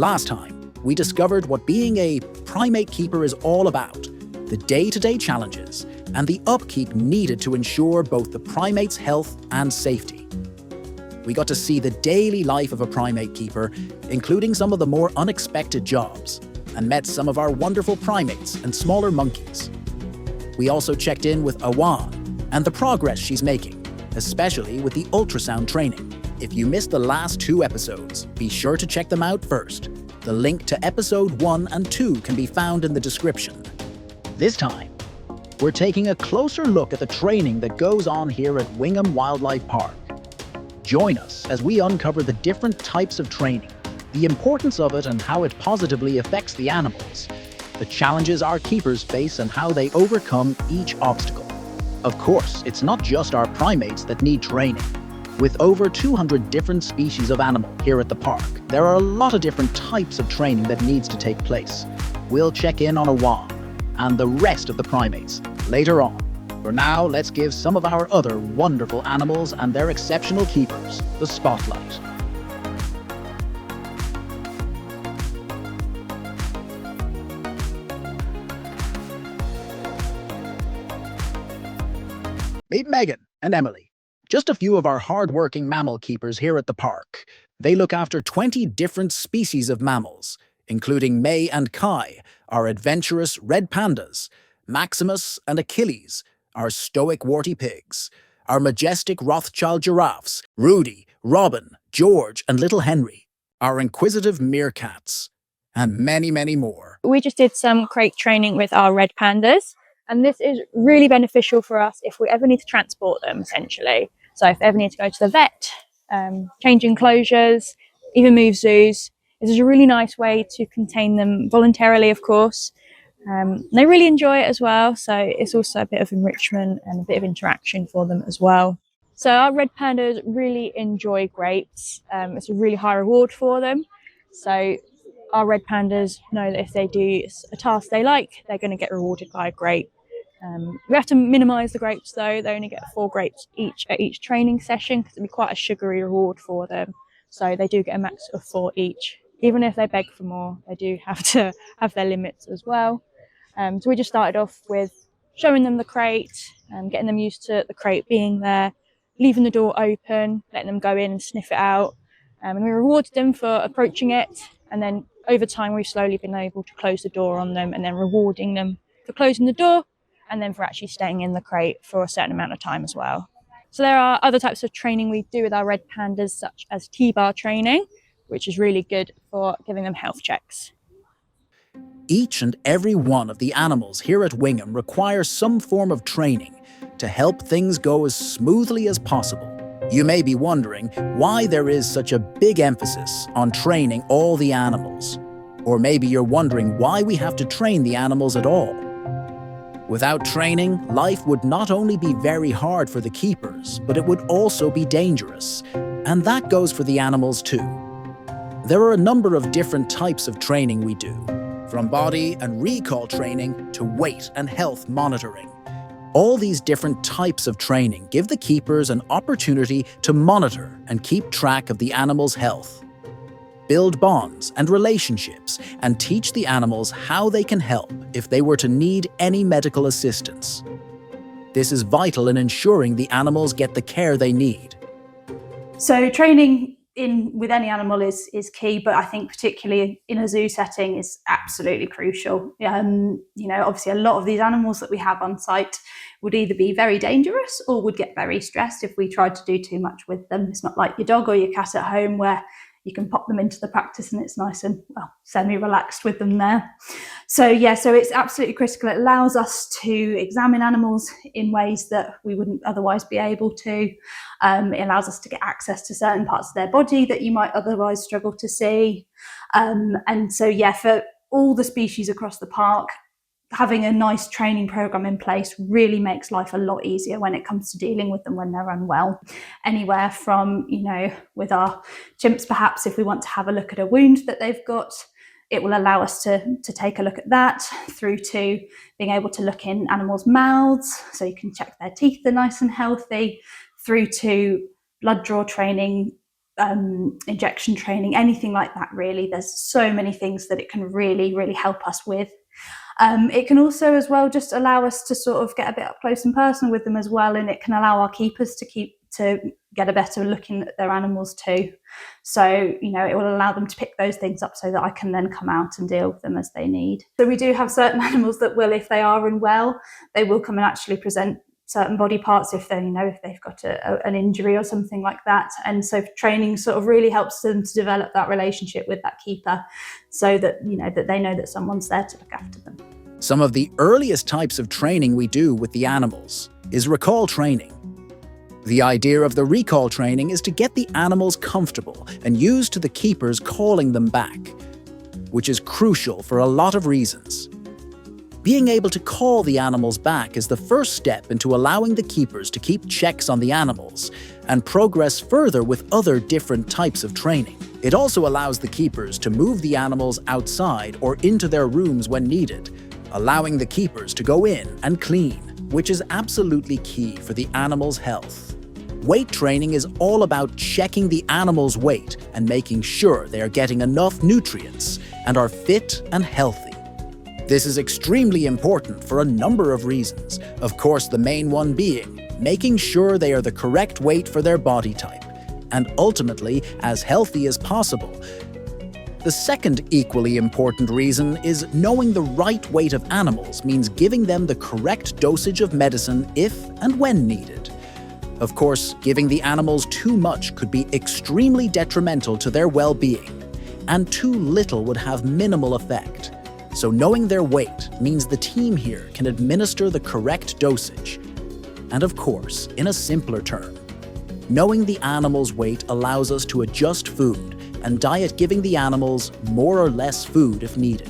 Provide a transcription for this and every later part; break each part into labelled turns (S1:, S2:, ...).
S1: Last time, we discovered what being a primate keeper is all about, the day-to-day challenges, and the upkeep needed to ensure both the primate's health and safety. We got to see the daily life of a primate keeper, including some of the more unexpected jobs, and met some of our wonderful primates and smaller monkeys. We also checked in with Awan and the progress she's making, especially with the ultrasound training. If you missed the last 2 episodes, be sure to check them out first. The link to episode 1 and 2 can be found in the description. This time, we're taking a closer look at the training that goes on here at Wingham Wildlife Park. Join us as we uncover the different types of training, the importance of it and how it positively affects the animals, the challenges our keepers face and how they overcome each obstacle. Of course, it's not just our primates that need training. With over 200 different species of animal here at the park, there are a lot of different types of training that needs to take place. We'll check in on Awan and the rest of the primates later on. For now, let's give some of our other wonderful animals and their exceptional keepers the spotlight. Meet Megan and Emily, just a few of our hard-working mammal keepers here at the park. They look after 20 different species of mammals, including May and Kai, our adventurous red pandas, Maximus and Achilles, our stoic warty pigs, our majestic Rothschild giraffes, Rudy, Robin, George and little Henry, our inquisitive meerkats, and many, many more.
S2: We just did some crate training with our red pandas, and this is really beneficial for us if we ever need to transport them, essentially. So if we ever need to go to the vet, change enclosures, even move zoos, this is a really nice way to contain them voluntarily, of course. They really enjoy it as well, so it's also a bit of enrichment and a bit of interaction for them as well. So our red pandas really enjoy grapes. It's a really high reward for them. So our red pandas know that if they do a task they like, they're going to get rewarded by a grape. We have to minimise the grapes though. They only get 4 grapes each at each training session because it'd be quite a sugary reward for them. So they do get a max of 4 each. Even if they beg for more, they do have to have their limits as well. So we just started off with showing them the crate, getting them used to the crate being there, leaving the door open, letting them go in and sniff it out. And we rewarded them for approaching it. And then over time, we've slowly been able to close the door on them and then rewarding them for closing the door and then for actually staying in the crate for a certain amount of time as well. So there are other types of training we do with our red pandas, such as T-bar training, which is really good for giving them health checks.
S1: Each and every one of the animals here at Wingham requires some form of training to help things go as smoothly as possible. You may be wondering why there is such a big emphasis on training all the animals. Or maybe you're wondering why we have to train the animals at all. Without training, life would not only be very hard for the keepers, but it would also be dangerous. And that goes for the animals too. There are a number of different types of training we do, from body and recall training to weight and health monitoring. All these different types of training give the keepers an opportunity to monitor and keep track of the animal's health, build bonds and relationships, and teach the animals how they can help if they were to need any medical assistance. This is vital in ensuring the animals get the care they need.
S3: So training with any animal is key, but I think particularly in a zoo setting is absolutely crucial. Obviously a lot of these animals that we have on site would either be very dangerous or would get very stressed if we tried to do too much with them. It's not like your dog or your cat at home where you can pop them into the practice and it's nice and semi-relaxed with them there. So it's absolutely critical. It allows us to examine animals in ways that we wouldn't otherwise be able to. It allows us to get access to certain parts of their body that you might otherwise struggle to see. For all the species across the park, having a nice training program in place really makes life a lot easier when it comes to dealing with them when they're unwell. Anywhere from, with our chimps, perhaps if we want to have a look at a wound that they've got, it will allow us to take a look at that, through to being able to look in animals' mouths so you can check their teeth are nice and healthy, through to blood draw training injection training, anything like that really. There's so many things that it can really, really help us with. It can also as well just allow us to sort of get a bit up close and personal with them as well, and it can allow our keepers to get a better looking at their animals too. So, you know, it will allow them to pick those things up so that I can then come out and deal with them as they need. So we do have certain animals that will, if they are unwell, they will come and actually present certain body parts if they, you know, if they've got an injury or something like that. And so training sort of really helps them to develop that relationship with that keeper, so that, you know, that they know that someone's there to look after them.
S1: Some of the earliest types of training we do with the animals is recall training. The idea of the recall training is to get the animals comfortable and used to the keepers calling them back, which is crucial for a lot of reasons. Being able to call the animals back is the first step into allowing the keepers to keep checks on the animals and progress further with other different types of training. It also allows the keepers to move the animals outside or into their rooms when needed, allowing the keepers to go in and clean, which is absolutely key for the animal's health. Weight training is all about checking the animal's weight and making sure they are getting enough nutrients and are fit and healthy. This is extremely important for a number of reasons. Of course, the main one being making sure they are the correct weight for their body type, and ultimately as healthy as possible. The second equally important reason is knowing the right weight of animals means giving them the correct dosage of medicine if and when needed. Of course, giving the animals too much could be extremely detrimental to their well-being, and too little would have minimal effect. So knowing their weight means the team here can administer the correct dosage. And of course, in a simpler term, knowing the animal's weight allows us to adjust food and diet, giving the animals more or less food if needed.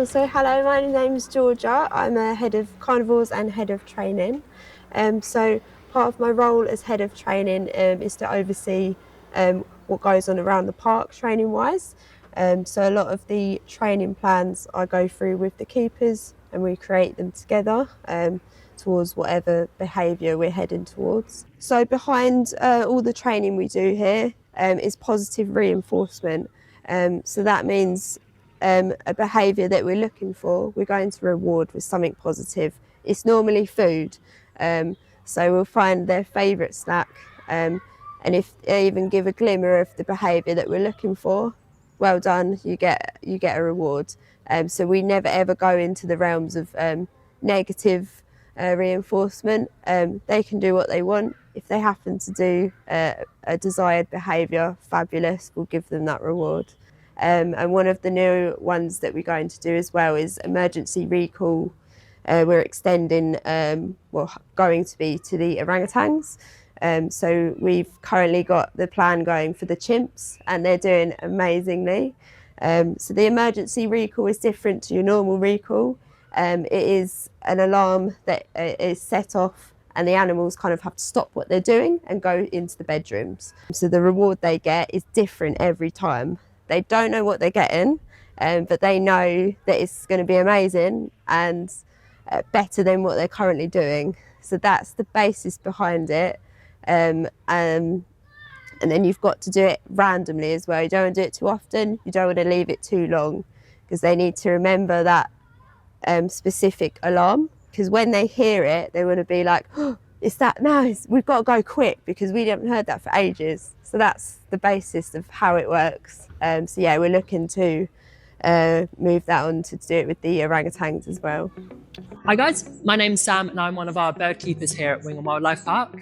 S4: So hello, my name's Georgia. I'm a head of carnivores and head of training. So part of my role as head of training is to oversee what goes on around the park training wise. So a lot of the training plans I go through with the keepers, and we create them together towards whatever behaviour we're heading towards. So behind all the training we do here is positive reinforcement. So that means a behaviour that we're looking for, we're going to reward with something positive. It's normally food. So we'll find their favourite snack, and if they even give a glimmer of the behaviour that we're looking for, well done, you get a reward. So we never ever go into the realms of negative reinforcement. They can do what they want. If they happen to do a desired behaviour, fabulous, we'll give them that reward. And one of the new ones that we're going to do as well is emergency recall. We're extending, going to be to the orangutans. So we've currently got the plan going for the chimps, and they're doing amazingly. So the emergency recall is different to your normal recall. It is an alarm that is set off, and the animals kind of have to stop what they're doing and go into the bedrooms. So the reward they get is different every time. They don't know what they're getting, but they know that it's going to be amazing and better than what they're currently doing. So that's the basis behind it. And then you've got to do it randomly as well. You don't want to do it too often. You don't want to leave it too long, because they need to remember that specific alarm. Because when they hear it, they want to be like, oh, it's that now. We've got to go quick because we haven't heard that for ages. So that's the basis of how it works. So yeah, we're looking to move that on to do it with the orangutans as well.
S5: Hi guys, my name's Sam and I'm one of our bird keepers here at Wingham Wildlife Park.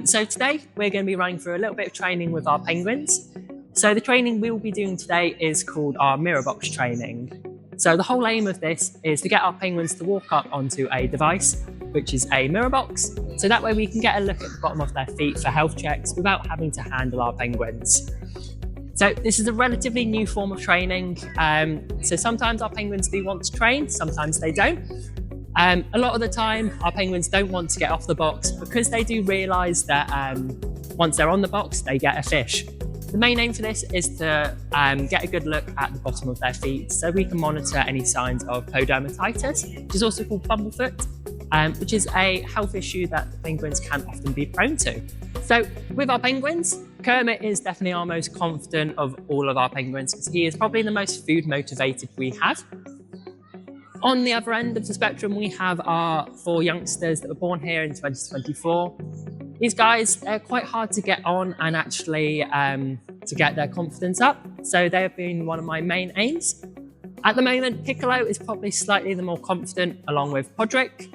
S5: So today we're going to be running through a little bit of training with our penguins. So the training we'll be doing today is called our mirror box training. So the whole aim of this is to get our penguins to walk up onto a device, which is a mirror box. So that way we can get a look at the bottom of their feet for health checks without having to handle our penguins. So this is a relatively new form of training. So sometimes our penguins do want to train, sometimes they don't. A lot of the time, our penguins don't want to get off the box because they do realise that once they're on the box, they get a fish. The main aim for this is to get a good look at the bottom of their feet so we can monitor any signs of podermatitis, which is also called bumblefoot, which is a health issue that penguins can often be prone to. So with our penguins, Kermit is definitely our most confident of all of our penguins because he is probably the most food motivated we have. On the other end of the spectrum, we have our 4 youngsters that were born here in 2024. These guys are quite hard to get on and actually to get their confidence up. So they have been one of my main aims. At the moment, Piccolo is probably slightly the more confident along with Podrick.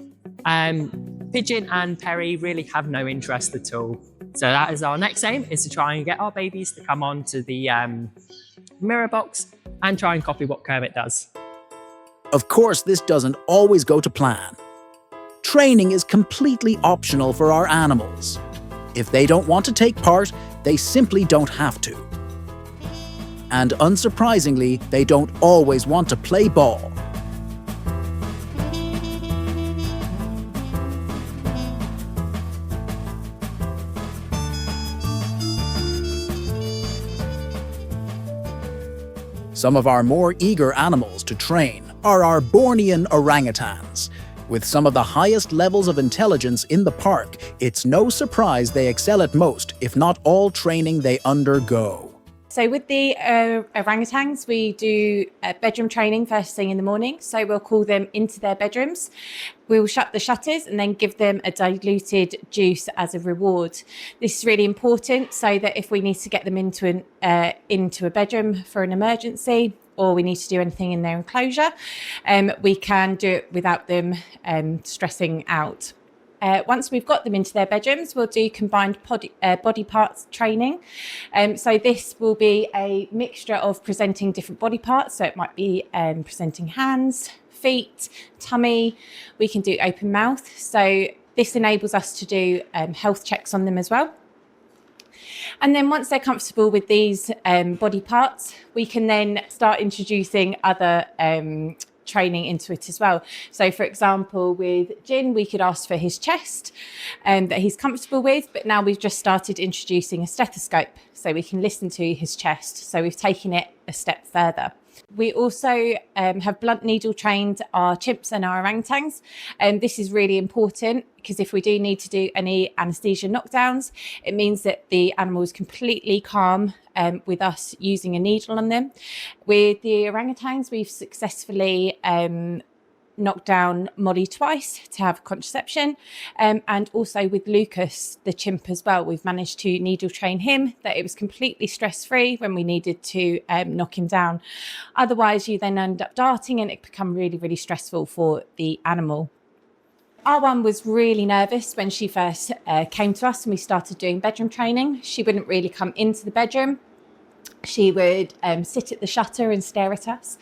S5: Pigeon and Perry really have no interest at all. So that is our next aim, is to try and get our babies to come on to the mirror box and try and copy what Kermit does.
S1: Of course, this doesn't always go to plan. Training is completely optional for our animals. If they don't want to take part, they simply don't have to. And unsurprisingly, they don't always want to play ball. Some of our more eager animals to train are our Bornean orangutans. With some of the highest levels of intelligence in the park, it's no surprise they excel at most, if not all, training they undergo.
S6: So with the orangutans, we do bedroom training first thing in the morning. So we'll call them into their bedrooms. We'll shut the shutters and then give them a diluted juice as a reward. This is really important so that if we need to get them into a bedroom for an emergency, or we need to do anything in their enclosure, we can do it without them stressing out. Once we've got them into their bedrooms, we'll do combined body parts training. So this will be a mixture of presenting different body parts. So it might be presenting hands, feet, tummy. We can do open mouth. So this enables us to do health checks on them as well. And then once they're comfortable with these body parts, we can then start introducing other training into it as well. So for example, with Jin, we could ask for his chest that he's comfortable with, but now we've just started introducing a stethoscope so we can listen to his chest. So we've taken it a step further. We also have blunt needle trained our chimps and our orangutans. And this is really important because if we do need to do any anaesthesia knockdowns, it means that the animal is completely calm with us using a needle on them. With the orangutans, we've successfully knocked down Molly twice to have contraception. And also with Lucas, the chimp as well, we've managed to needle train him that it was completely stress-free when we needed to knock him down. Otherwise, you then end up darting and it become really, really stressful for the animal. Awan was really nervous when she first came to us and we started doing bedroom training. She wouldn't really come into the bedroom. She would sit at the shutter and stare at us.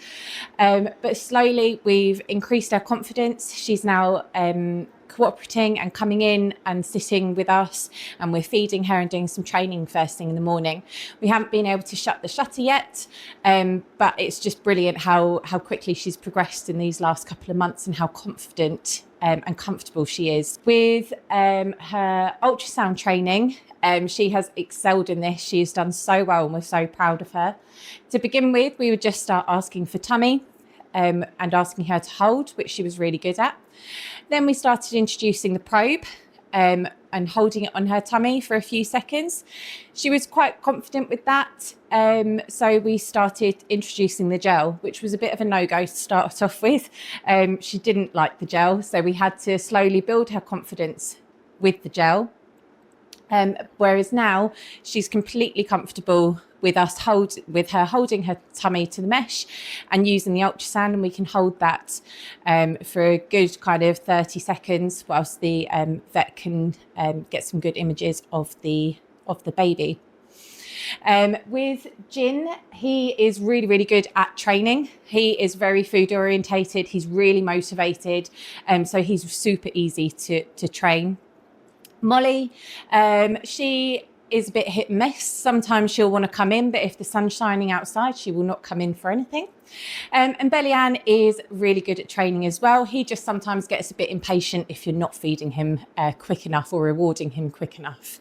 S6: But slowly we've increased her confidence. She's now cooperating and coming in and sitting with us, and we're feeding her and doing some training first thing in the morning. We haven't been able to shut the shutter yet, but it's just brilliant how quickly she's progressed in these last couple of months and how confident and comfortable she is. With her ultrasound training, she has excelled in this. She has done so well and we're so proud of her. To begin with, we would just start asking for tummy and asking her to hold, which she was really good at. Then we started introducing the probe and holding it on her tummy for a few seconds. She was quite confident with that. So we started introducing the gel, which was a bit of a no-go to start off with. She didn't like the gel, so we had to slowly build her confidence with the gel. Whereas now she's completely comfortable with us with her holding her tummy to the mesh and using the ultrasound, and we can hold that for a good kind of 30 seconds whilst the vet can get some good images of the baby. With Jin, he is really, really good at training. He is very food orientated. He's really motivated. So he's super easy to train. Molly, she is a bit hit and miss. Sometimes she'll want to come in, but if the sun's shining outside, she will not come in for anything. And Belly-Ann is really good at training as well. He just sometimes gets a bit impatient if you're not feeding him quick enough or rewarding him quick enough.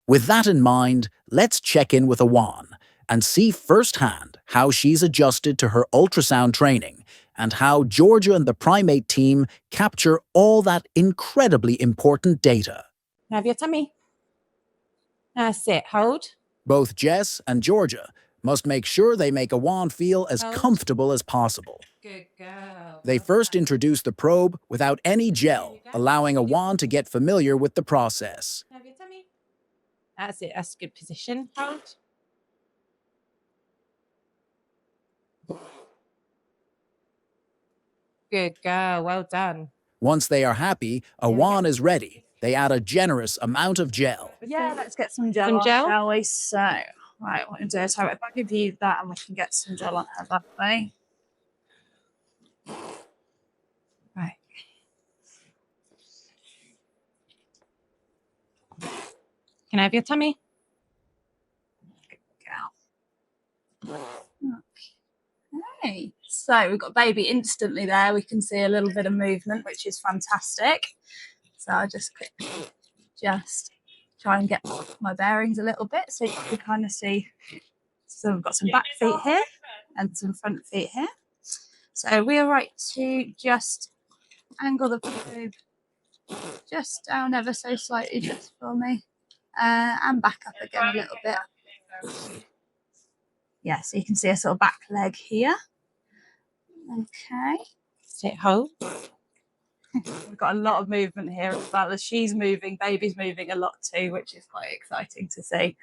S1: With that in mind, let's check in with Awan and see firsthand how she's adjusted to her ultrasound training and how Georgia and the primate team capture all that incredibly important data.
S6: Have your tummy. Sit, hold.
S1: Both Jess and Georgia must make sure they make Awan feel as
S6: Hold.
S1: comfortable as possible.
S6: Good girl.
S1: They first introduce the probe without any gel, allowing Awan to get familiar with the process.
S6: Have your tummy. That's it. That's a good position. Hold. Good girl. Well done.
S1: Once they are happy, Awan is ready. They add a generous amount of gel.
S2: Yeah, let's get some gel
S6: Some
S2: on,
S6: gel?
S2: shall we? So, right, what I'm do is, if I give you that and we can get some gel on her that way. Right.
S6: Can I have your tummy?
S2: Okay, so we've got baby instantly there. We can see a little bit of movement, which is fantastic. So I'll just quickly try and get my bearings a little bit so you can kind of see. So we've got some back feet here and some front feet here. So we are right to just angle the probe just down ever so slightly just for me, and back up again a little bit. Yeah, so you can see a sort of back leg here. Okay.
S6: Sit, hold.
S2: We've got a lot of movement here as well as she's moving, baby's moving a lot too, which is quite exciting to see.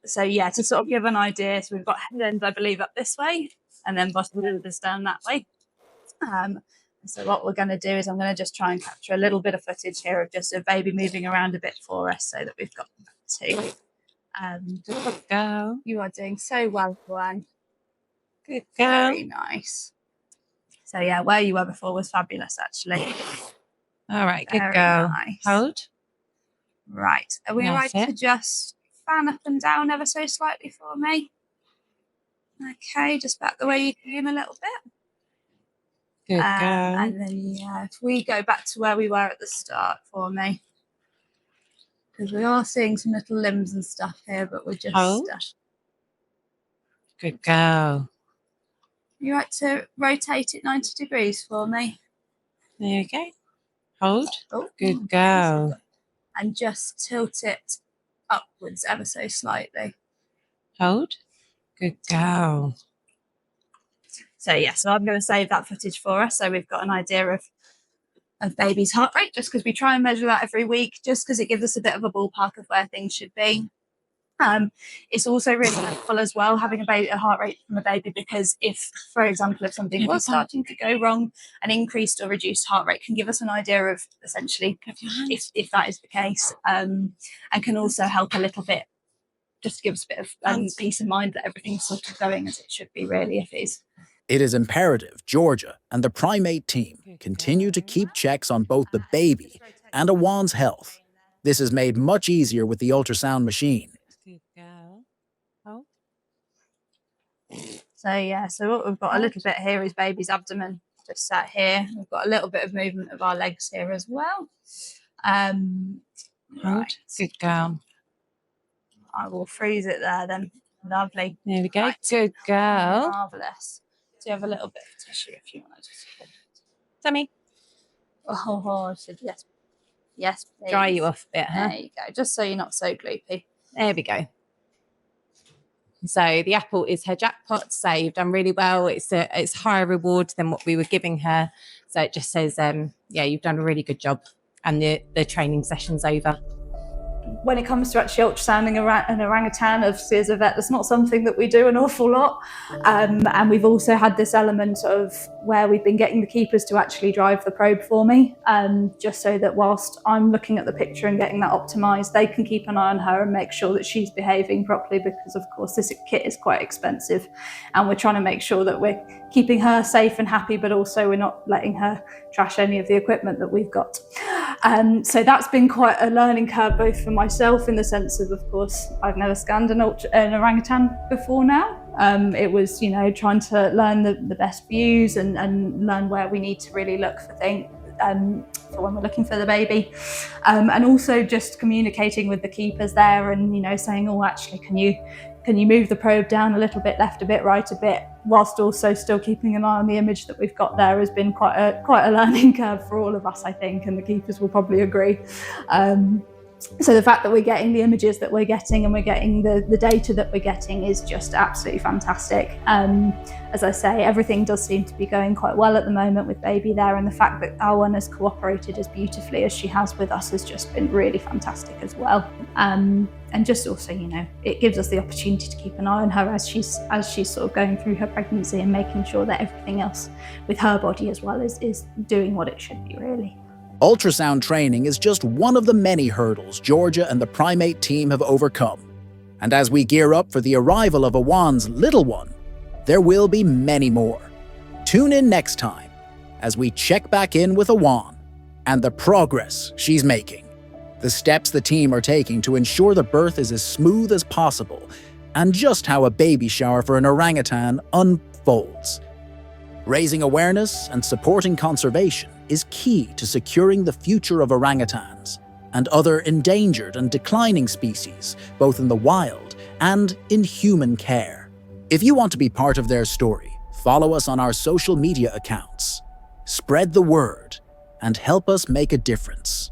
S2: So yeah, to sort of give an idea, so we've got head ends, I believe, up this way, and then bottom ends down that way. So what we're going to do is I'm going to just try and capture a little bit of footage here of just a baby moving around a bit for us so that we've got that too.
S6: Good girl.
S2: You are doing so well, Awan.
S6: Good girl.
S2: Very nice. So yeah, where you were before was fabulous, actually.
S6: All right, good
S2: Very
S6: girl.
S2: nice.
S6: Hold.
S2: Right. Are we
S6: That's
S2: right
S6: it.
S2: to just fan up and down ever so slightly for me? Okay, just back the way you came a little bit.
S6: Good girl.
S2: And then, yeah, if we go back to where we were at the start for me. Because we are seeing some little limbs and stuff here, but we're just...
S6: Hold. Good girl.
S2: You right to rotate it 90 degrees for me?
S6: There you go. Hold.
S2: Oh,
S6: Good girl.
S2: and just tilt it upwards ever so slightly.
S6: Hold. Good girl.
S2: So yeah, so I'm going to save that footage for us so we've got an idea of baby's heart rate, just because we try and measure that every week, just because it gives us a bit of a ballpark of where things should be. It's also really helpful as well having a heart rate from a baby, because if, for example, if something was starting to go wrong, an increased or reduced heart rate can give us an idea of essentially if that is the case, and can also help a little bit, just give us a bit of peace of mind that everything's sort of going as it should be, really, if it is.
S1: It is imperative Georgia and the primate team continue to keep checks on both the baby and Awan's health. This is made much easier with the ultrasound machine.
S6: Good girl. Hold.
S2: So yeah, so what we've got a little bit here is baby's abdomen just sat here. We've got a little bit of movement of our legs here as well.
S6: Hold.
S2: Right.
S6: Good girl.
S2: I will freeze it there then. Lovely.
S6: There we go.
S2: Right.
S6: Good girl.
S2: Marvellous. Do you have a little bit of tissue if you want to just...
S6: Tummy.
S2: Oh, I said yes. Yes, please.
S6: Dry you off a bit, huh?
S2: There you go, just so you're not so gloopy.
S6: There we go. So the apple is her jackpot, saved done really well. It's higher reward than what we were giving her. So it just says, yeah, you've done a really good job, and the training session's over.
S3: When it comes to actually ultrasounding an orangutan, obviously as a vet, that's not something that we do an awful lot. And we've also had this element of where we've been getting the keepers to actually drive the probe for me, just so that whilst I'm looking at the picture and getting that optimised, they can keep an eye on her and make sure that she's behaving properly, because of course this kit is quite expensive and we're trying to make sure that we're keeping her safe and happy, but also we're not letting her trash any of the equipment that we've got. So that's been quite a learning curve, both for myself in the sense of course, I've never scanned an orangutan before now. It was, trying to learn the best views and learn where we need to really look for things for when we're looking for the baby. And also just communicating with the keepers there and, saying, oh, actually, can you move the probe down a little bit, left a bit, right a bit, whilst also still keeping an eye on the image that we've got there has been quite a learning curve for all of us, I think, and the keepers will probably agree. So the fact that we're getting the images that we're getting and we're getting the data that we're getting is just absolutely fantastic. As I say, everything does seem to be going quite well at the moment with baby there, and the fact that Awan has cooperated as beautifully as she has with us has just been really fantastic as well. And just also, you know, it gives us the opportunity to keep an eye on her as she's sort of going through her pregnancy and making sure that everything else with her body as well is doing what it should be, really.
S1: Ultrasound training is just one of the many hurdles Georgia and the primate team have overcome. And as we gear up for the arrival of Awan's little one, there will be many more. Tune in next time as we check back in with Awan and the progress she's making, the steps the team are taking to ensure the birth is as smooth as possible, and just how a baby shower for an orangutan unfolds. Raising awareness and supporting conservation is key to securing the future of orangutans and other endangered and declining species, both in the wild and in human care. If you want to be part of their story, follow us on our social media accounts. Spread the word and help us make a difference.